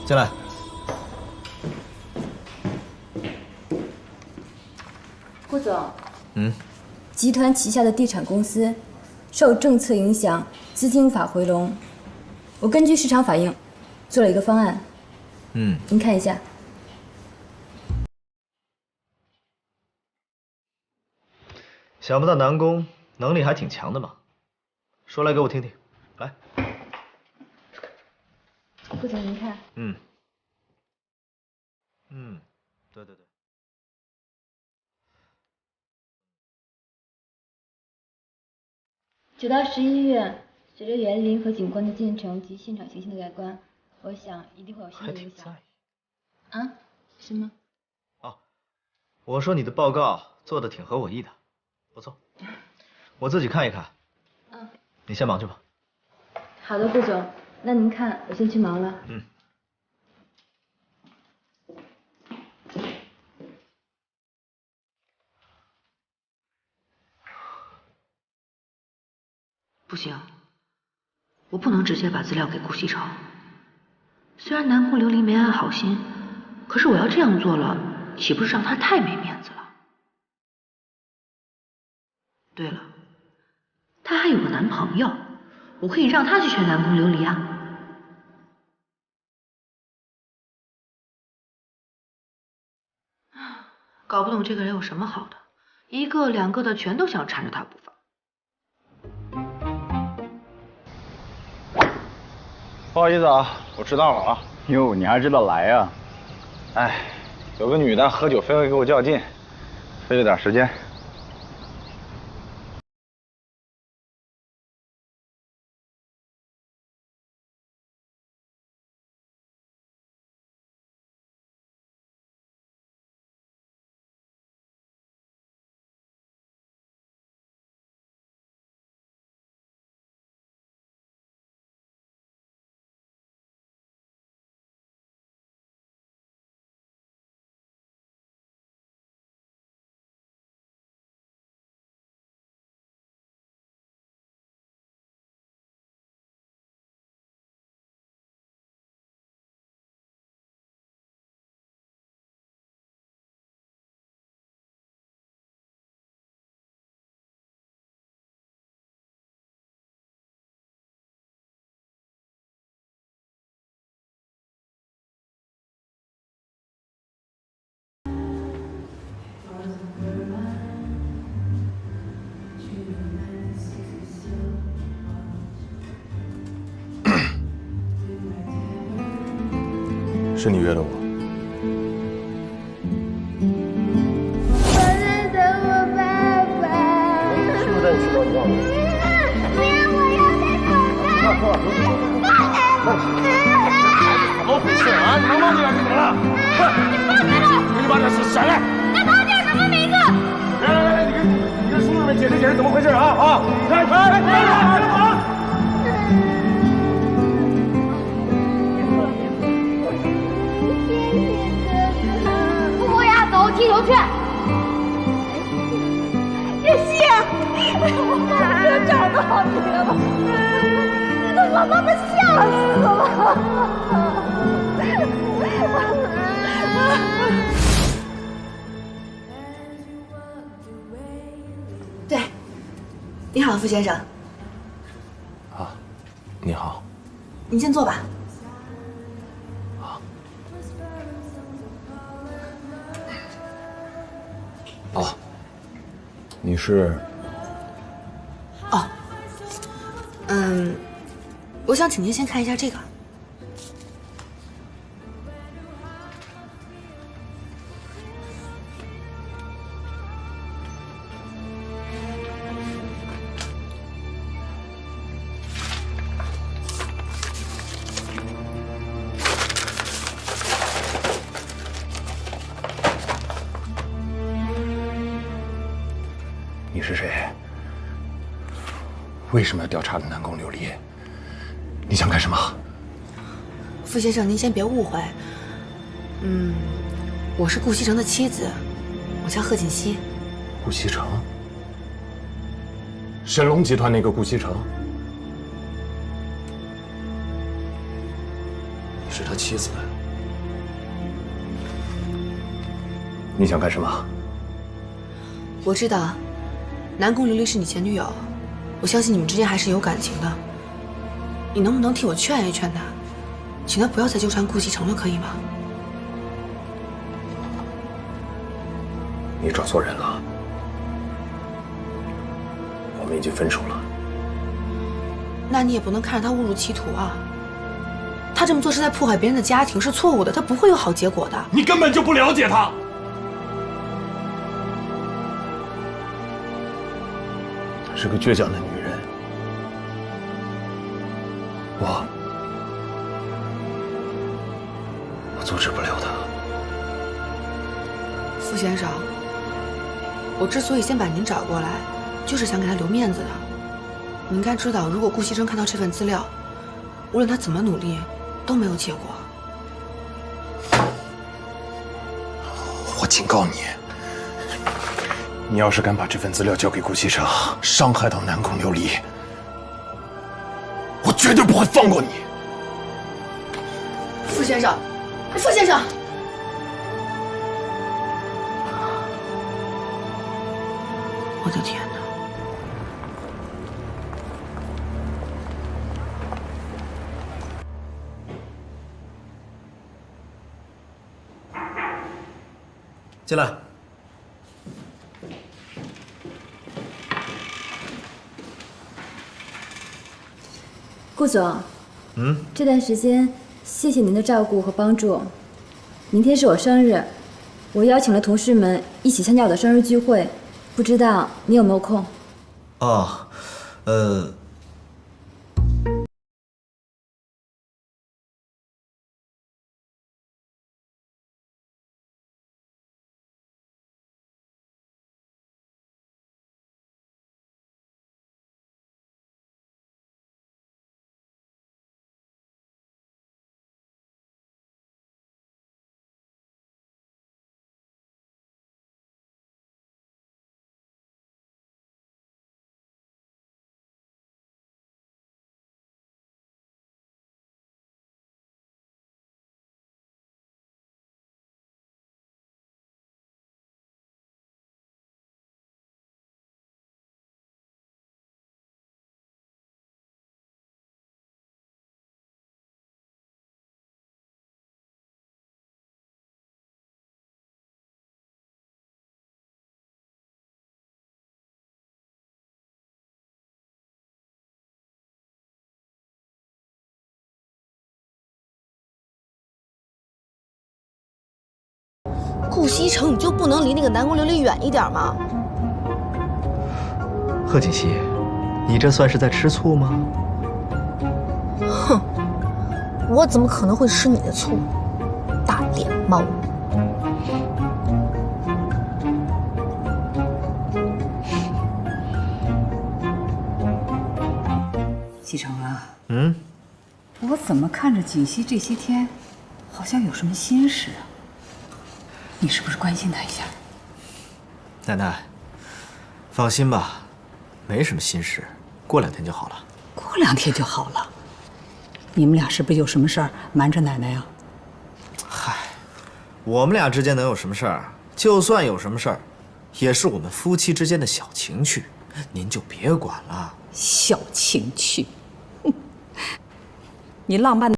进来。顾总，集团旗下的地产公司受政策影响，资金无法回笼。我根据市场反应，做了一个方案。您看一下。想不到南宫能力还挺强的嘛，说来给我听听。来，顾总您看。对对对。 9到11月，随着园林和景观的建成及现场形象的改观，我想一定会有新的影响。啊？是吗？哦，我说你的报告做的挺合我意的，不错，我自己看一看。你先忙去吧。好的，顾总，那您看，我先去忙了。不行，我不能直接把资料给顾西城。虽然南宫琉璃没安好心，可是我要这样做了，岂不是让她太没面子了？对了，她还有个男朋友，我可以让她去劝南宫琉璃啊。搞不懂这个人有什么好的，一个两个的全都想缠着他不放。 不好意思啊，我迟到了啊。哟，你还知道来呀？哎，有个女的喝酒非要跟我较劲，费了点时间。是你约的我。我在等我爸爸。是不是带你去找你爸爸？不要，我要在口怎么回事啊？你能忘记了是怎么了？你放开了！你把这是谁？那他叫什么名字？来，你跟叔叔们解释解释怎么回事啊！来，走！不要走，踢球去。叶希，我终于找到你了，你都把妈妈吓死了。对，你好，傅先生。啊，你好。您先坐吧。哦，你是？哦，我想请您先看一下这个。你是谁？为什么要调查南宫琉璃？你想干什么？傅先生，您先别误会。我是顾西城的妻子，我叫贺锦熙。顾西城？神龙集团那个顾西城？你是他妻子？你想干什么？我知道，南宫琉璃是你前女友，我相信你们之间还是有感情的。你能不能替我劝一劝她，请她不要再纠缠顾西城了，可以吗？你找错人了，我们已经分手了。那你也不能看着他误入歧途啊！他这么做是在破坏别人的家庭，是错误的，他不会有好结果的。你根本就不了解他。她是个倔强的女人，我阻止不了她。傅先生，我之所以先把您找过来，就是想给他留面子的。你应该知道，如果顾西征看到这份资料，无论他怎么努力，都没有结果。我警告你，你要是敢把这份资料交给顾西城，伤害到南宫琉璃，我绝对不会放过你。傅先生，傅先生，我的天哪！进来。顾总，这段时间谢谢您的照顾和帮助。明天是我生日，我邀请了同事们一起参加我的生日聚会，不知道你有没有空？哦，顾西城，你就不能离那个南宫琉璃远一点吗？贺锦熙，你这算是在吃醋吗？哼，我怎么可能会吃你的醋，大脸猫！西城啊，我怎么看着锦溪这些天，好像有什么心事啊？你是不是关心他一下？奶奶，放心吧，没什么心事，过2天就好了。过2天就好了？你们俩是不是有什么事儿瞒着奶奶呀？嗨，我们俩之间能有什么事儿？就算有什么事儿，也是我们夫妻之间的小情趣，您就别管了。小情趣，哼！你浪漫的。